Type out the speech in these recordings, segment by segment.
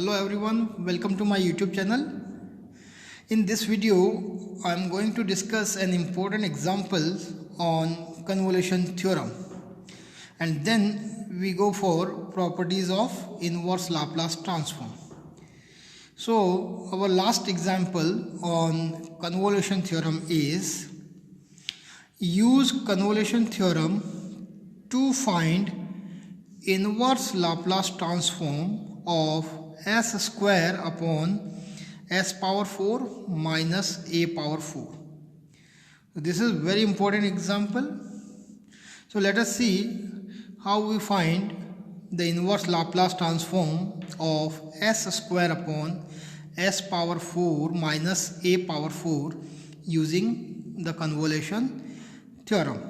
Hello everyone, welcome to my YouTube channel. In this video, I am going to discuss an important example on convolution theorem, and then we go for properties of inverse Laplace transform. So our last example on convolution theorem is use convolution theorem to find inverse Laplace transform of s square upon s power 4 minus a power 4. So this is very important example. So let us see how we find the inverse Laplace transform of s square upon s power 4 minus a power 4 using the convolution theorem.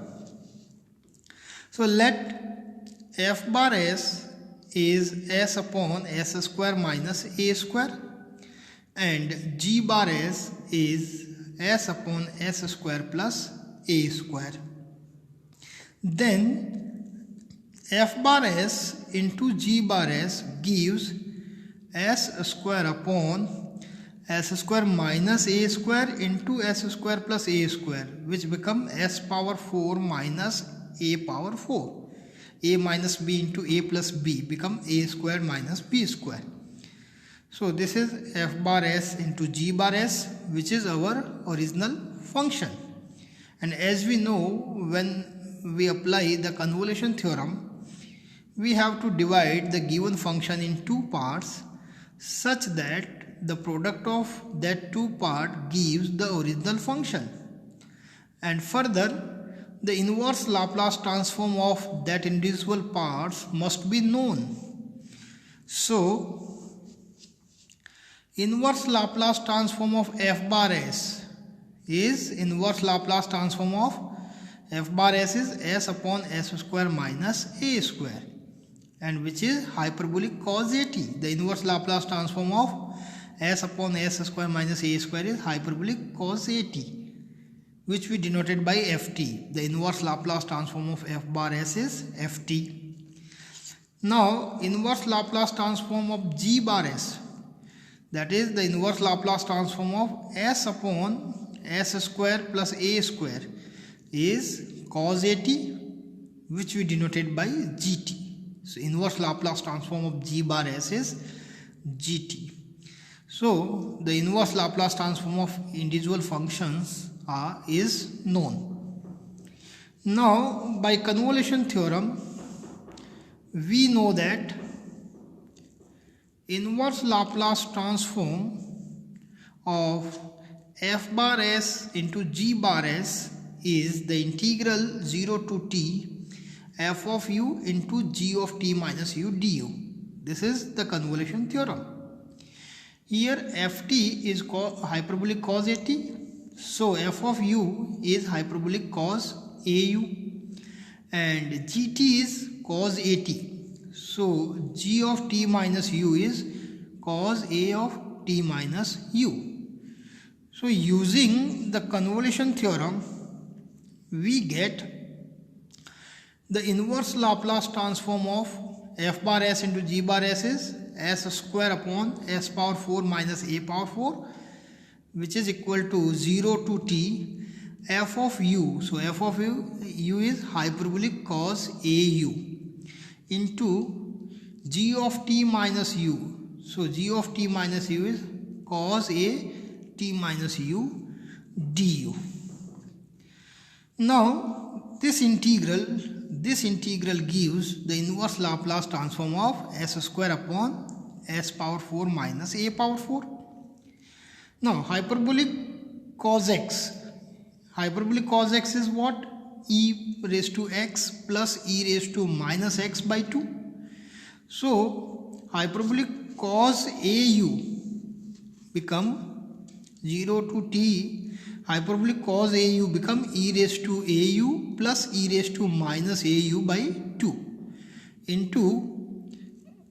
So let f bar s is s upon s square minus a square and g bar s is s upon s square plus a square. Then f bar s into g bar s gives s square upon s square minus a square into s square plus a square, which become s power 4 minus a power 4. A minus b into a plus b become a square minus b square. So this is f bar s into g bar s, which is our original function. And as we know, when we apply the convolution theorem, we have to divide the given function in two parts such that the product of that two parts gives the original function. And further, the inverse Laplace transform of that individual parts must be known. So, inverse Laplace transform of f bar s is inverse Laplace transform of f bar s is s upon s square minus a square, and which is hyperbolic cos at. The inverse Laplace transform of s upon s square minus a square is hyperbolic cos at, which we denoted by ft. The inverse Laplace transform of f bar s is ft. Now, inverse Laplace transform of g bar s, that is the inverse Laplace transform of s upon s square plus a square, is cos at, which we denoted by gt. So, inverse Laplace transform of g bar s is gt. So, the inverse Laplace transform of individual functions is known. Now, by convolution theorem, we know that inverse Laplace transform of f bar s into g bar s is the integral 0 to t f of u into g of t minus u du. This is the convolution theorem. Here ft is hyperbolic cos at. So f of u is hyperbolic cos au and gt is cos at. So g of t minus u is cos a of t minus u. So using the convolution theorem, we get the inverse Laplace transform of f bar s into g bar s is s square upon s power 4 minus a power 4, which is equal to 0 to t f of u. So f of u is hyperbolic cos au into g of t minus u. So g of t minus u is cos a t minus u du. Now this integral gives the inverse Laplace transform of s square upon s power 4 minus a power 4. Now, hyperbolic cos x is what? E raised to x plus e raised to minus x by 2. So, hyperbolic cos au become 0 to t, hyperbolic cos au become e raised to au plus e raised to minus au by 2 into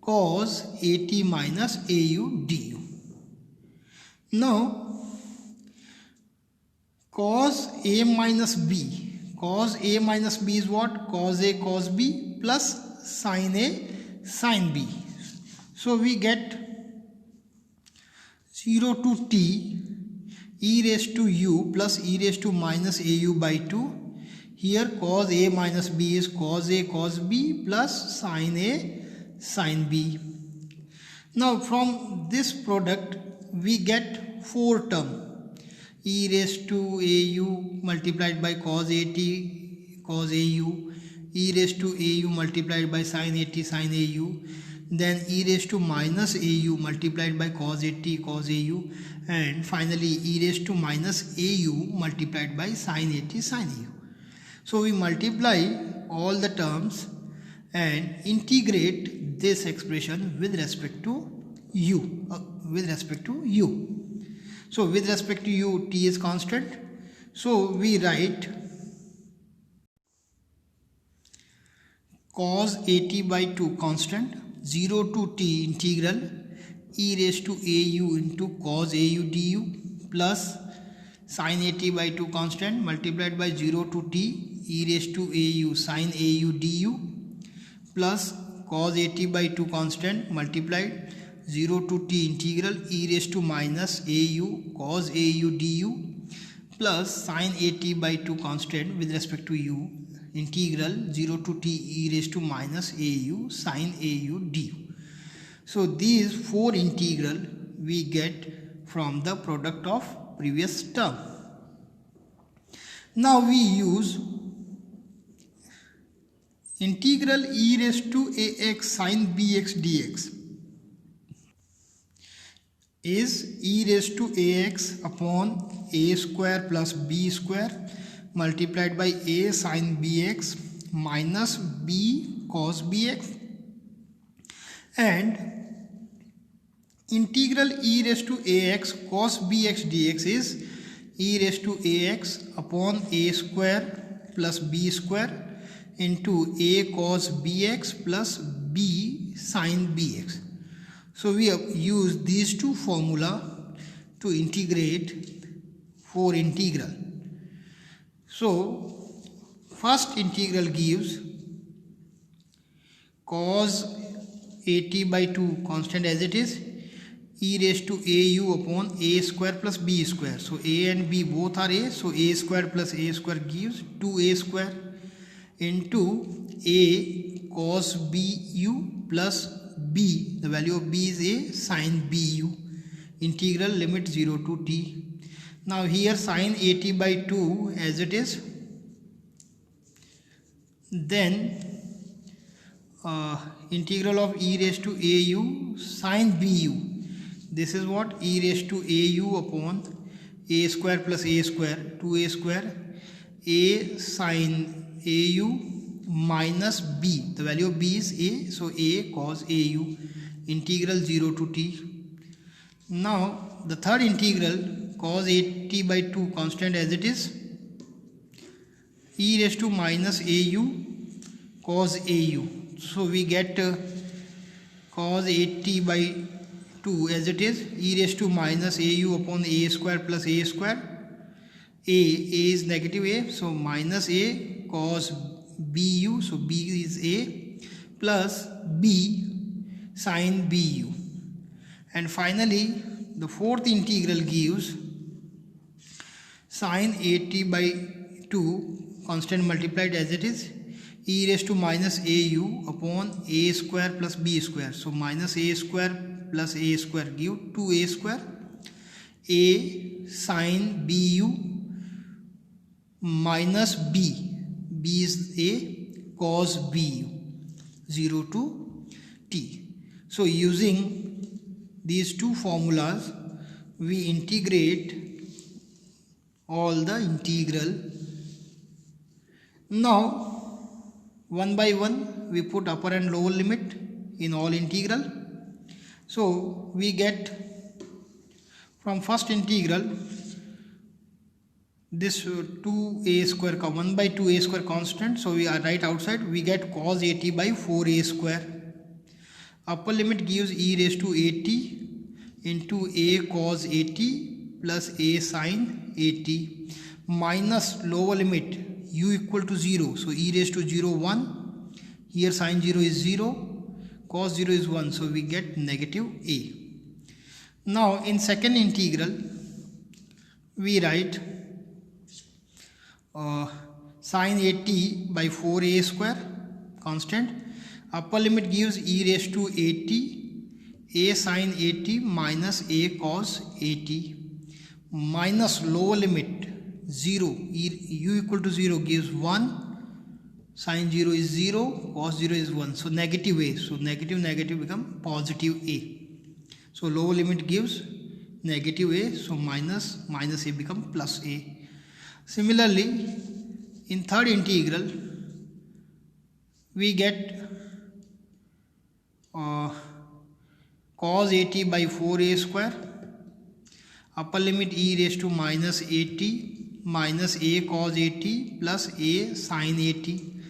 cos at minus au du. Now, cos a minus b is what? Cos a cos b plus sin a sin b. So we get 0 to t e raised to u plus e raised to minus au by 2. Here cos a minus b is cos a cos b plus sin a sin b. Now from this product we get 4 terms. E raised to au multiplied by cos at cos au, e raised to au multiplied by sin at sin au, then e raised to minus au multiplied by cos at cos au, and finally e raised to minus au multiplied by sin at sin au. So we multiply all the terms and integrate this expression with respect to u. So with respect to u, t is constant. So we write cos at by 2 constant, 0 to t integral e raised to au into cos au du plus sin at by 2 constant multiplied by 0 to t e raised to au sin au du plus cos at by 2 constant multiplied 0 to t integral e raised to minus au cos au du plus sin at by 2 constant with respect to u integral 0 to t e raised to minus au sin au du. So these 4 integral we get from the product of previous term. Now we use integral e raised to ax sin bx dx is e raised to ax upon a square plus b square multiplied by a sin bx minus b cos bx, and integral e raised to ax cos bx dx is e raised to ax upon a square plus b square into a cos bx plus b sin bx. So we have used these two formula to integrate 4 integral. So first integral gives cos at by 2 constant as it is, e raised to au upon a square plus b square. So a and b both are a, so a square plus a square gives 2a square into a cos bu plus b, the value of b is a sin bu, integral limit 0 to t. Now here sin at by 2 as it is, then integral of e raised to au sin bu, this is what e raised to au upon a square plus a square 2a square a sin au minus b, the value of b is a, so a cos au, integral 0 to t. Now the third integral cos at by 2 constant as it is, e raised to minus au cos au, so we get cos at by 2 as it is, e raised to minus au upon a square plus a square, a is negative a, so minus a cos bu, so b is a plus b sin bu, and finally the fourth integral gives sin at by 2 constant multiplied as it is, e raised to minus au upon a square plus b square, so minus a square plus a square give 2a square, a sin bu minus b, b is a cos bu 0 to t. So using these two formulas we integrate all the integral. Now one by one we put upper and lower limit in all integral. So we get from first integral this 2a square 1 by 2a square constant, so we are right outside, we get cos at by 4a square. Upper limit gives e raised to at into a cos at plus a sin at minus lower limit u equal to 0, so e raised to 0 1, here sin 0 is 0, cos 0 is 1, so we get negative a. Now in second integral we write sine 80 by 4a square constant. Upper limit gives e raised to 80 a sine 80 minus a cos 80 minus lower limit 0 u equal to 0 gives 1, sine 0 is 0, cos 0 is 1, so negative a, so negative become positive a. So lower limit gives negative a, so minus a become plus a. Similarly, in third integral, we get cos 80 by 4a square, upper limit e raised to minus 80 minus a cos 80 plus a sine 80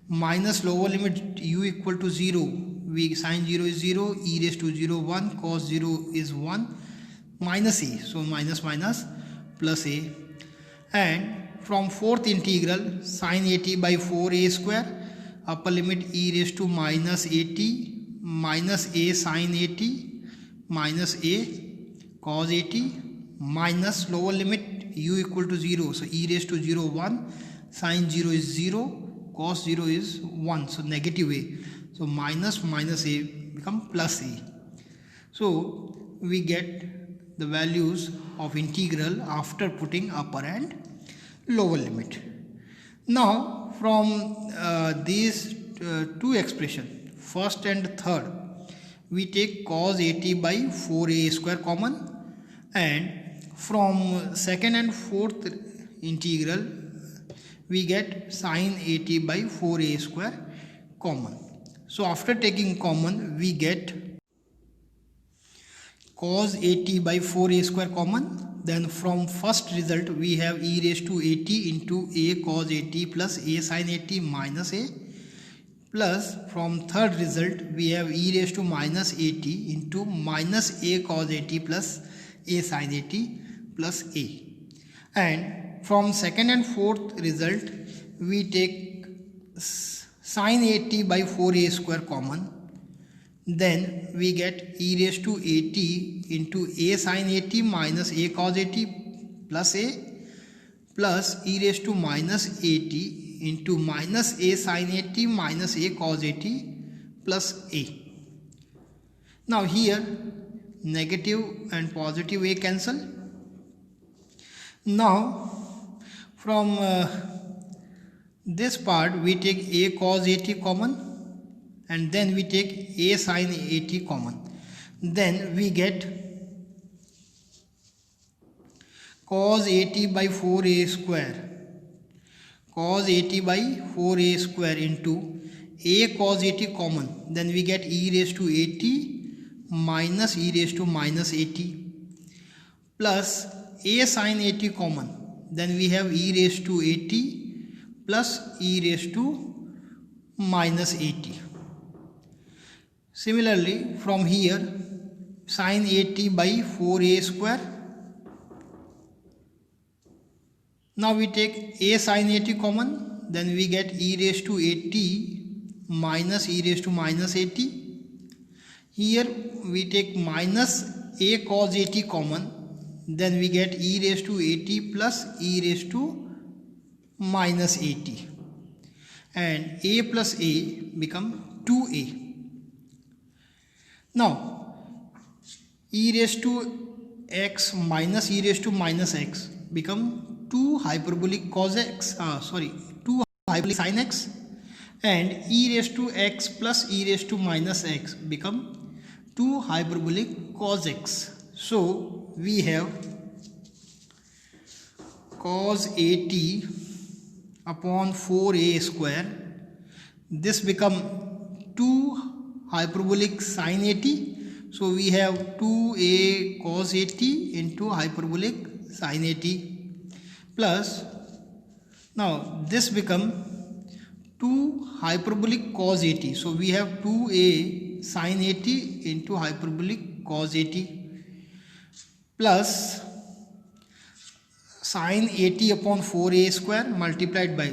minus lower limit u equal to 0, we sine 0 is 0, e raised to 0 1, cos 0 is 1, minus a, so minus plus a. And from fourth integral, sine 80 by 4a square, upper limit e raised to minus 80 minus a sine 80 minus a cos 80 minus lower limit u equal to 0, so e raised to 0 1, sine 0 is 0, cos 0 is 1, so negative a, so minus a become plus a. So we get the values of integral after putting upper and lower limit. Now from these two expressions, first and third, we take cos 80 by 4a square common, and from second and fourth integral we get sine 80 by 4a square common. So after taking common we get cos 80 by 4a square common. Then from first result we have e raised to 80 into a cos 80 plus a sine 80 minus a, plus from third result we have e raised to minus 80 into minus a cos 80 plus a sine 80 plus a. And from second and fourth result we take sine 80 by 4a square common. Then we get e raised to 80 into a sine 80 minus a cos 80 plus a, plus e raised to minus 80 into minus a sine 80 minus a cos 80 plus a. Now here negative and positive a cancel. Now from this part we take a cos 80 common, and then we take a sine 80 common. Then we get cos 80 by 4a square, cos 80 by 4a square into a cos 80 common. Then we get e raised to 80 minus e raised to minus 80 plus a sine 80 common. Then we have e raised to 80 plus e raised to minus 80. Similarly, from here sine 80 by 4a square. Now we take a sine 80 common, then we get e raised to 80 minus e raised to minus 80. Here we take minus a cos 80 common, then we get e raised to 80 plus e raised to minus 80, and a plus a become 2a. Now e raised to x minus e raised to minus x become 2 hyperbolic cos x, 2 hyperbolic sin x, and e raised to x plus e raised to minus x become 2 hyperbolic cos x. So we have cos 80 upon 4a square, this become 2 hyperbolic sin 80. So we have 2a cos 80 into hyperbolic sin 80 plus, now this become 2 hyperbolic cos 80. So we have 2a sin 80 into hyperbolic cos 80 plus sin 80 upon 4a square multiplied by,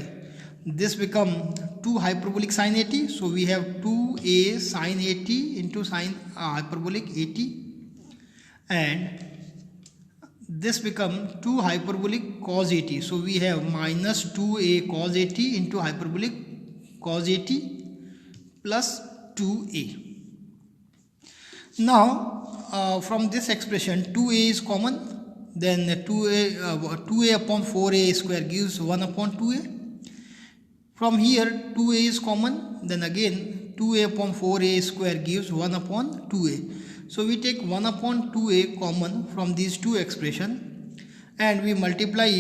this become 2 hyperbolic sin 80. So we have 2a sin 80 into sin hyperbolic 80, and this become 2 hyperbolic cos 80. So we have minus 2a cos 80 into hyperbolic cos 80 plus 2a. Now from this expression 2a is common, then 2a upon 4a square gives 1 upon 2a. From here 2a is common, then again 2a upon 4a square gives 1 upon 2a. So we take 1 upon 2a common from these two expressions and we multiply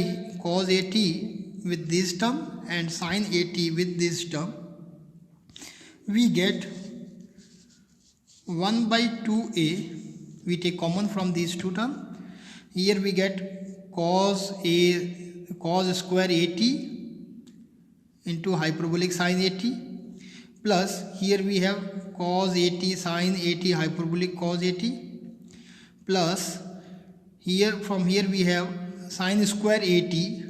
cos 80 with this term and sin 80 with this term. We get 1 by 2a, we take common from these two terms. Here we get cos square 80 into hyperbolic sin 80 plus here we have cos 80 sin 80 hyperbolic cos 80 plus here from here we have sin square 80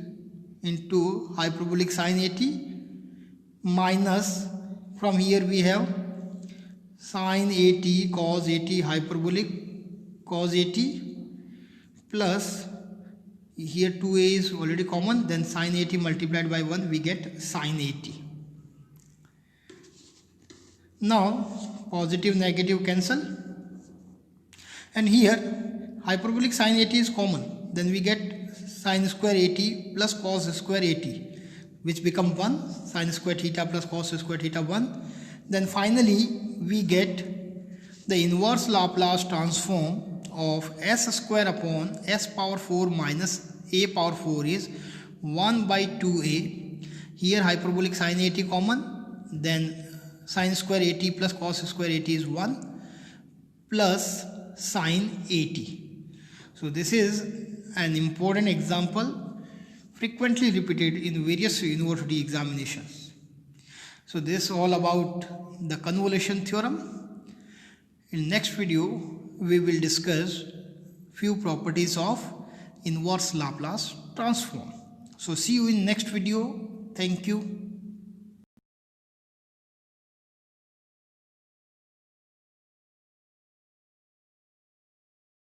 into hyperbolic sin 80 minus from here we have sin 80 cos 80 hyperbolic cos 80 plus here 2a is already common, then sin 80 multiplied by 1 we get sin 80. Now positive negative cancel and here hyperbolic sin 80 is common, then we get sin square 80 plus cos square 80 which become 1, sin square theta plus cos square theta 1. Then finally we get the inverse Laplace transform of s square upon s power 4 minus a power 4 is 1 by 2a. Here hyperbolic sin 80 common, then sin square 80 plus cos square 80 is 1 plus sin 80. So this is an important example frequently repeated in various university examinations. So this is all about the convolution theorem. In next video we will discuss few properties of inverse Laplace transform. So see you in next video. Thank you.